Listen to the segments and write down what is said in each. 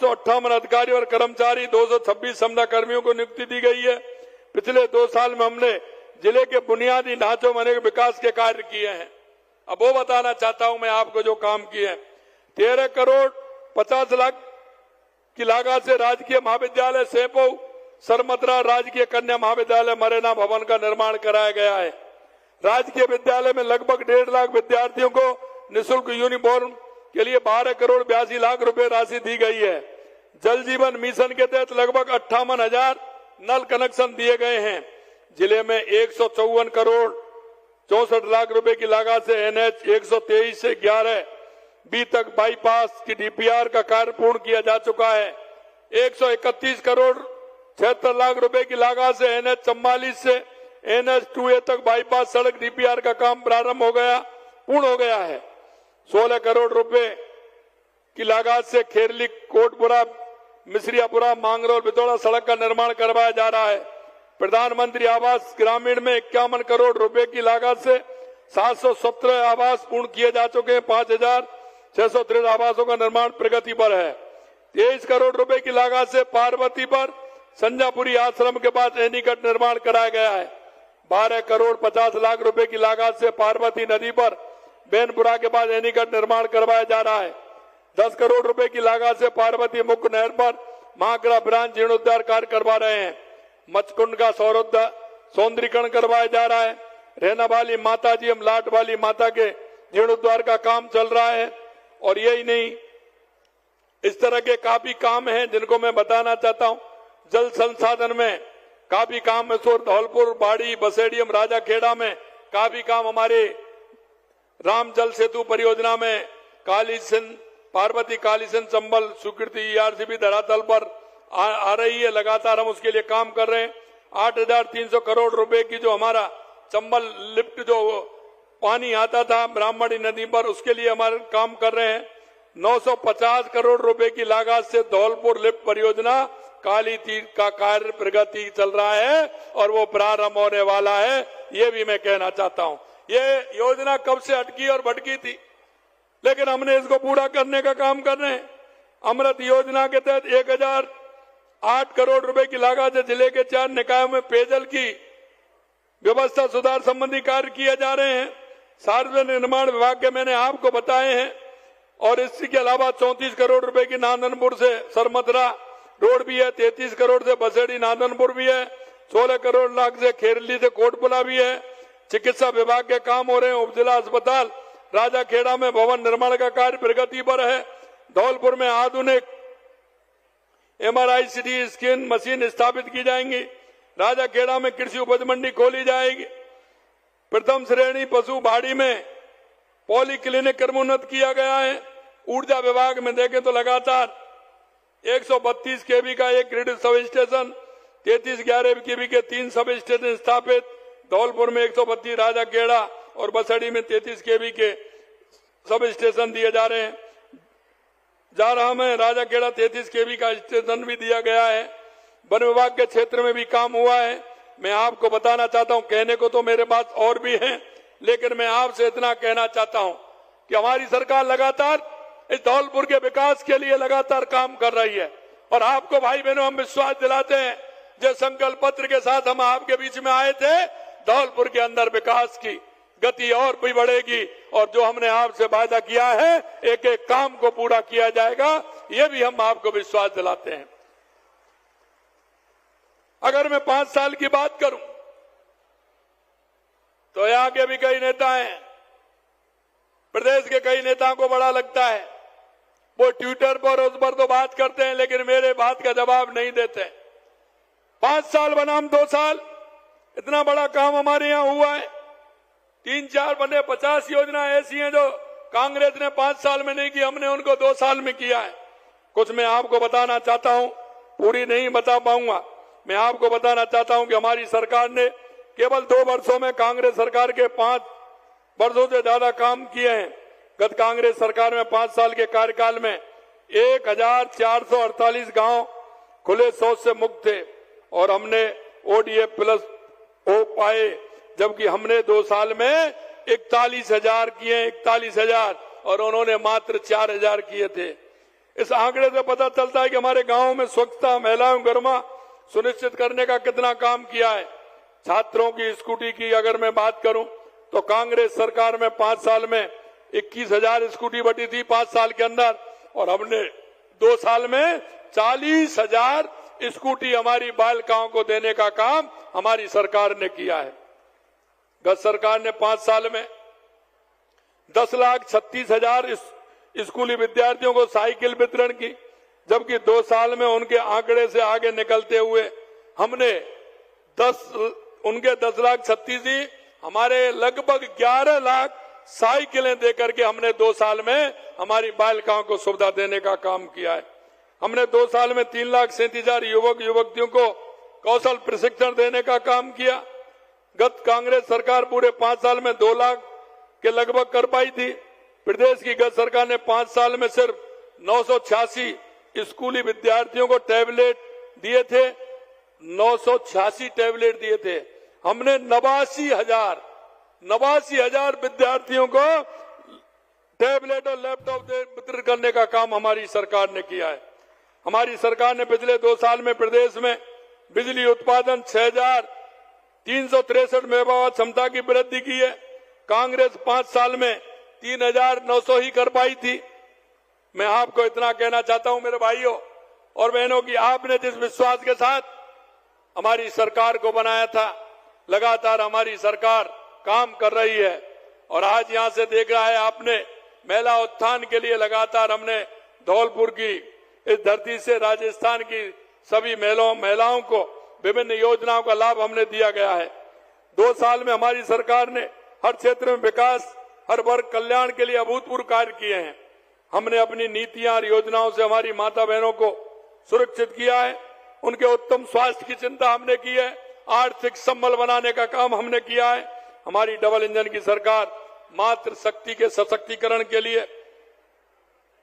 158 अधिकारी और कर्मचारी, 226 समता कर्मियों को नियुक्ति दी गई है। पिछले 2 साल में हमने जिले के बुनियादी ढांचों में अनेक विकास के कार्य किए हैं। अब वो बताना चाहता हूं मैं आपको जो काम किए हैं। 13 करोड़ 50 लाख की लागत से राजकीय महाविद्यालय सेपो सरमद्रा राजकीय कन्या महाविद्यालय मरेना भवन का निर्माण कराया गया है। राजकीय विद्यालय में लगभग 1.5 लाख विद्यार्थियों को निःशुल्क यूनिफॉर्म के लिए 12 करोड़ 82 लाख रुपए राशि दी गई है। जल जीवन मिशन के तहत लगभग 58,000 नल कनेक्शन दिए गए हैं। जिले में 154 करोड़ 64 लाख रुपए की लागत से NH 123 से 11B तक बाईपास की DPR का कार्य पूर्ण किया जा चुका है। 131 करोड़ 76 लाख रुपए की लागत से NH 44 से NH 2A तक बाईपास सड़क DPR का काम प्रारंभ पूर्ण हो गया है। 16 करोड़ रुपए की लागत से खेरली कोटपुरा मिश्रियापुरा मांगरोल बितौड़ा सड़क का निर्माण करवाया जा रहा है। प्रधानमंत्री आवास ग्रामीण में 51 करोड़ रुपए की लागत से 717 आवास पूर्ण किए जा चुके हैं। 5,663 आवासों का निर्माण प्रगति पर है। 23 करोड़ रुपए की लागत से पार्वती पर संजापुरी आश्रम के पास एनीकट निर्माण कराया गया है। 12 करोड़ 50 लाख रुपए की लागत से पार्वती नदी पर बेनपुरा के पास एनीकट निर्माण करवाया जा रहा है। 10 करोड़ रुपए की लागत से पार्वती मुख्य नहर पर महाग्रा ब्रांच जीर्णोद्धार कार्य करवा रहे हैं। मचकुंड का सौंदर्यीकरण करवाया जा रहा है। रहना वाली माता जी एवं लाट वाली माता के जीर्णोद्धार का काम चल रहा है। और यही नहीं, इस तरह के काफी काम हैं जिनको मैं बताना चाहता हूं। जल संसाधन में काफी काम मैसूर धौलपुर बाड़ी बसेड़ी एवं राजाखेड़ा में काफी काम, हमारे राम जल सेतु परियोजना में काली सिंध पार्वती काली सिंध चंबल स्वीकृति ERCB धरातल पर आ रही है। लगातार हम उसके लिए काम कर रहे हैं। 8,300 करोड़ रुपए की जो हमारा चंबल लिफ्ट जो पानी आता था ब्राह्मणी नदी पर, उसके लिए हमारे काम कर रहे हैं। 950 करोड़ रुपए की लागत से धौलपुर लिफ्ट परियोजना काली तीर का कार्य प्रगति चल रहा है और वो प्रारंभ होने वाला है। ये भी मैं कहना चाहता हूं। ये योजना कब से अटकी और भटकी थी, लेकिन हमने इसको पूरा करने का काम कर रहे हैं। अमृत योजना के तहत 1,008 करोड़ रुपए की लागत से जिले के 4 निकायों में पेयजल की व्यवस्था सुधार संबंधी कार्य किए जा रहे हैं। सार्वजनिक निर्माण विभाग के मैंने आपको बताए हैं। और इसके अलावा 34 करोड़ रुपए की नांदनपुर से सरमद्रा रोड भी है। 33 करोड़ से बसेड़ी नांदनपुर भी है। 16 करोड़ लाख से खेरली से कोटपुला भी है। चिकित्सा विभाग के काम हो रहे हैं। उपजिला अस्पताल राजाखेड़ा में भवन निर्माण का कार्य प्रगति पर है। धौलपुर में आधुनिक MRI CT स्कैन मशीन स्थापित की जाएंगी। राजाखेड़ा में कृषि उपज मंडी खोली जाएगी। प्रथम श्रेणी पशु बाड़ी में पॉली क्लिनिक क्रमोन्नत किया गया है। ऊर्जा विभाग में देखें तो लगातार 132 kV का एक ग्रिड सब स्टेशन, 3311 kV के 3 सब स्टेशन स्थापित। धौलपुर में 132, राजाखेड़ा और बसड़ी में 33 kV के सब स्टेशन दिए जा रहे हैं। जारहा में राजाखेड़ा 33 kV का स्टेशन भी दिया गया है। वन विभाग के क्षेत्र में भी काम हुआ है। मैं आपको बताना चाहता हूं, कहने को तो मेरे पास और भी हैं, लेकिन मैं आपसे इतना कहना चाहता हूं कि हमारी सरकार लगातार इस धौलपुर के विकास के लिए लगातार काम कर रही है। और आपको भाई बहनों हम विश्वास दिलाते हैं, जो संकल्प पत्र के साथ हम आपके बीच में आए थे, धौलपुर के अंदर विकास की गति और भी बढ़ेगी। और जो हमने आपसे वादा किया है, एक एक काम को पूरा किया जाएगा, ये भी हम आपको विश्वास दिलाते हैं। अगर मैं 5 साल की बात करूं तो यहां के भी कई नेता हैं, प्रदेश के कई नेताओं को बड़ा लगता है, वो ट्विटर पर उस पर तो बात करते हैं, लेकिन मेरे बात का जवाब नहीं देते। 5 साल बनाम 2 साल, इतना बड़ा काम हमारे यहां हुआ है। 3-4 बने 50 योजना ऐसी हैं जो कांग्रेस ने 5 साल में नहीं की, हमने उनको 2 साल में किया है। कुछ मैं आपको बताना चाहता हूं, पूरी नहीं बता पाऊंगा। मैं आपको बताना चाहता हूं कि हमारी सरकार ने केवल 2 वर्षों में कांग्रेस सरकार के 5 वर्षों से ज्यादा काम किए हैं। गत कांग्रेस सरकार में 5 साल के कार्यकाल में 1,448 गांव खुले शौच से मुक्त थे और हमने ODF प्लस हो पाए, जबकि हमने 2 साल में 41,000 किए, 41,000, और उन्होंने मात्र 4,000 किए थे। इस आंकड़े से पता चलता है कि हमारे गांव में स्वच्छता, महिलाओं गर्मा सुनिश्चित करने का कितना काम किया है। छात्रों की स्कूटी की अगर मैं बात करूं तो कांग्रेस सरकार में 5 साल में 21,000 स्कूटी बटी थी 5 साल के अंदर, और हमने 2 साल में 40,000 स्कूटी हमारी बालिकाओं को देने का काम हमारी सरकार ने किया है। गत सरकार ने 5 साल में 10,36,000 स्कूली विद्यार्थियों को साइकिल वितरण की, जबकि 2 साल में उनके आंकड़े से आगे निकलते हुए हमने उनके 10,36,000 हमारे लगभग 11 लाख साइकिलें देकर के हमने 2 साल में हमारी बालिकाओं को सुविधा देने का काम किया है। हमने 2 साल में 3,37,000 युवक युवतियों को कौशल प्रशिक्षण देने का काम किया। गत कांग्रेस सरकार पूरे 5 साल में 2 लाख के लगभग कर पाई थी। प्रदेश की गत सरकार ने 5 साल में सिर्फ 986 स्कूली विद्यार्थियों को टैबलेट दिए थे, 986 टैबलेट दिए थे। हमने 89,000 विद्यार्थियों को टैबलेट और लैपटॉप वितरित करने का काम हमारी सरकार ने किया है। हमारी सरकार ने पिछले 2 साल में प्रदेश में बिजली उत्पादन 6,363 मेगावाट क्षमता की वृद्धि की है। कांग्रेस 5 साल में 3,900 ही कर पाई थी। मैं आपको इतना कहना चाहता हूं मेरे भाइयों और बहनों की, आपने जिस विश्वास के साथ हमारी सरकार को बनाया था, लगातार हमारी सरकार काम कर रही है। और आज यहां से देख रहा है आपने, महिला उत्थान के लिए लगातार हमने धौलपुर की इस धरती से राजस्थान की सभी महिलाओं को विभिन्न योजनाओं का लाभ हमने दिया गया है। 2 साल में हमारी सरकार ने हर क्षेत्र में विकास, हर वर्ग कल्याण के लिए अभूतपूर्व कार्य किए हैं। हमने अपनी नीतियां और योजनाओं से हमारी माता बहनों को सुरक्षित किया है। उनके उत्तम स्वास्थ्य की चिंता हमने की है। आर्थिक संबल बनाने का काम हमने किया है। हमारी डबल इंजन की सरकार मातृ शक्ति के सशक्तिकरण के लिए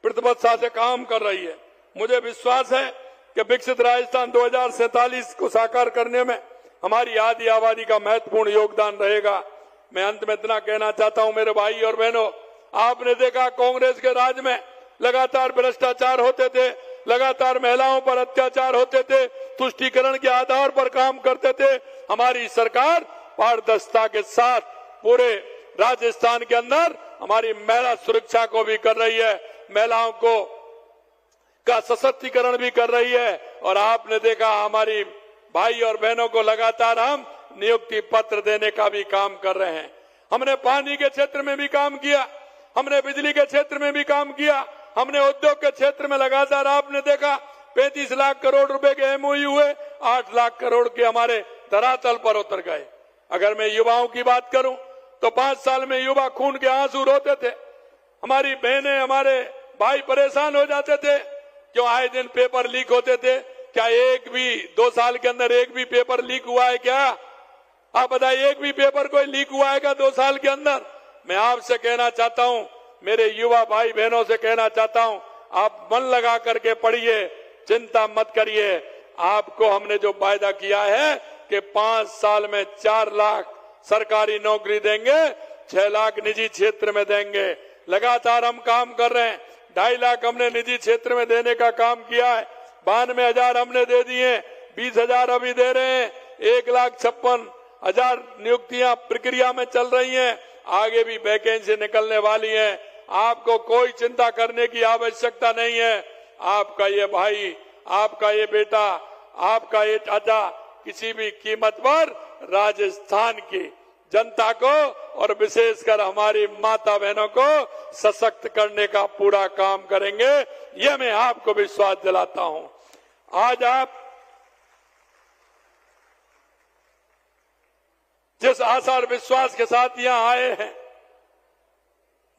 प्रतिबद्धता से काम कर रही है। मुझे विश्वास है कि विकसित राजस्थान 2047 को साकार करने में हमारी आदि आबादी का महत्वपूर्ण योगदान रहेगा। मैं अंत में इतना कहना चाहता हूं मेरे भाई और बहनों, आपने देखा कांग्रेस के राज में लगातार भ्रष्टाचार होते थे, लगातार महिलाओं पर अत्याचार होते थे, तुष्टीकरण के आधार पर काम करते थे। हमारी सरकार पारदर्शिता के साथ पूरे राजस्थान के अंदर हमारी महिला सुरक्षा को भी कर रही है, महिलाओं को का सशक्तिकरण भी कर रही है। और आपने देखा हमारी भाई और बहनों को लगातार हम नियुक्ति पत्र देने का भी काम कर रहे हैं। हमने पानी के क्षेत्र में भी काम किया, हमने बिजली के क्षेत्र में भी काम किया, हमने उद्योग के क्षेत्र में लगातार आपने देखा 35 लाख करोड़ रुपए के एमओयू हुए, 8 लाख करोड़ के हमारे धरातल पर उतर गए। अगर मैं युवाओं की बात करूं तो 5 साल में युवा खून के आंसू रोते थे। हमारी बहनें, हमारे भाई परेशान हो जाते थे, क्यों आए दिन पेपर लीक होते थे। क्या एक भी 2 साल के अंदर एक भी पेपर लीक हुआ है क्या? आप बताइए, एक भी पेपर कोई लीक हुआ है क्या 2 साल के अंदर? मैं आपसे कहना चाहता हूं, मेरे युवा भाई बहनों से कहना चाहता हूं, आप मन लगा करके पढ़िए, चिंता मत करिए। आपको हमने जो वायदा किया है कि 5 साल में 4 लाख सरकारी नौकरी देंगे, 6 लाख निजी क्षेत्र में देंगे। लगातार हम काम कर रहे हैं। 2.5 लाख हमने निजी क्षेत्र में देने का काम किया है। 92,000 हमने दे दिए, 20,000 अभी दे रहे हैं। 1,56,000 नियुक्तियां प्रक्रिया में चल रही हैं। आगे भी वैकेंसी निकलने वाली है। आपको कोई चिंता करने की आवश्यकता नहीं है। आपका ये भाई, आपका ये बेटा, आपका ये चाचा किसी भी कीमत पर राजस्थान की जनता को और विशेषकर हमारी माता बहनों को सशक्त करने का पूरा काम करेंगे, ये मैं आपको विश्वास दिलाता हूं। आज आप जिस आशा और विश्वास के साथ यहां आए हैं,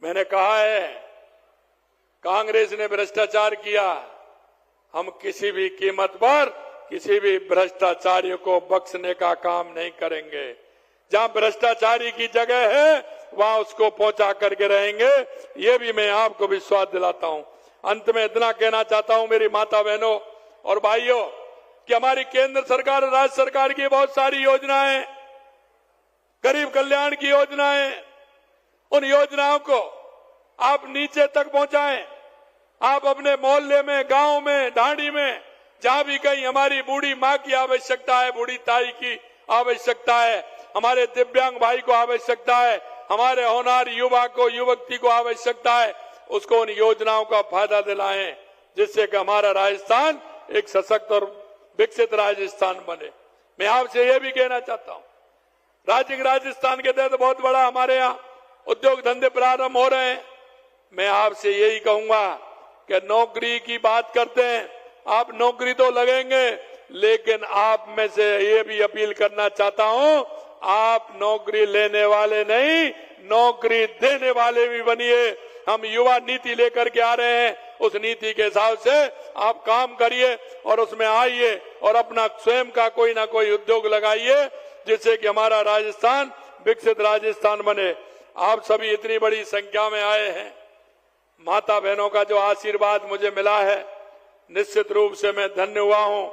मैंने कहा है कांग्रेस ने भ्रष्टाचार किया, हम किसी भी कीमत पर किसी भी भ्रष्टाचारियों को बख्शने का काम नहीं करेंगे। जहां भ्रष्टाचारी की जगह है वहां उसको पहुंचा करके रहेंगे, ये भी मैं आपको विश्वास दिलाता हूं। अंत में इतना कहना चाहता हूं मेरी माता बहनों और भाइयों कि हमारी केंद्र सरकार और राज्य सरकार की बहुत सारी योजनाएं, गरीब कल्याण की योजनाएं, उन योजनाओं को आप नीचे तक पहुंचाएं। आप अपने मोहल्ले में, गांव में, ढाणी में, जहां भी कहीं हमारी बूढ़ी माँ की आवश्यकता है, बूढ़ी ताई की आवश्यकता है, हमारे दिव्यांग भाई को आवश्यकता है, हमारे होनहार युवा को, युवती को आवश्यकता है, उसको उन योजनाओं का फायदा दिलाएं, जिससे कि हमारा राजस्थान एक सशक्त और विकसित राजस्थान बने। मैं आपसे यह भी कहना चाहता हूं, राज्य राजस्थान के तहत बहुत बड़ा हमारे यहाँ उद्योग धंधे प्रारंभ हो रहे हैं। मैं आपसे यही कहूंगा कि नौकरी की बात करते हैं, आप नौकरी तो लगेंगे, लेकिन आप में से ये भी अपील करना चाहता हूं, आप नौकरी लेने वाले नहीं, नौकरी देने वाले भी बनिए। हम युवा नीति लेकर के आ रहे हैं, उस नीति के हिसाब से आप काम करिए और उसमें आइए और अपना स्वयं का कोई ना कोई उद्योग लगाइए, जिससे कि हमारा राजस्थान विकसित राजस्थान बने। आप सभी इतनी बड़ी संख्या में आए हैं, माता बहनों का जो आशीर्वाद मुझे मिला है, निश्चित रूप से मैं धन्य हुआ हूं।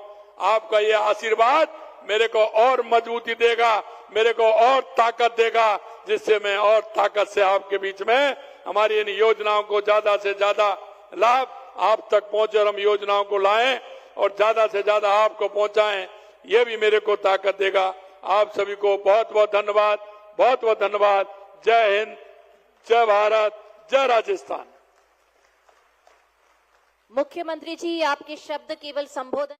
आपका ये आशीर्वाद मेरे को और मजबूती देगा, मेरे को और ताकत देगा, जिससे मैं और ताकत से आपके बीच में हमारी इन योजनाओं को ज्यादा से ज्यादा लाभ आप तक पहुंचे और हम योजनाओं को लाएं और ज्यादा से ज्यादा आपको पहुंचाएं। ये भी मेरे को ताकत देगा। आप सभी को बहुत बहुत धन्यवाद, बहुत बहुत धन्यवाद। जय हिंद, जय भारत, जय राजस्थान। मुख्यमंत्री जी, आपके शब्द केवल संबोधन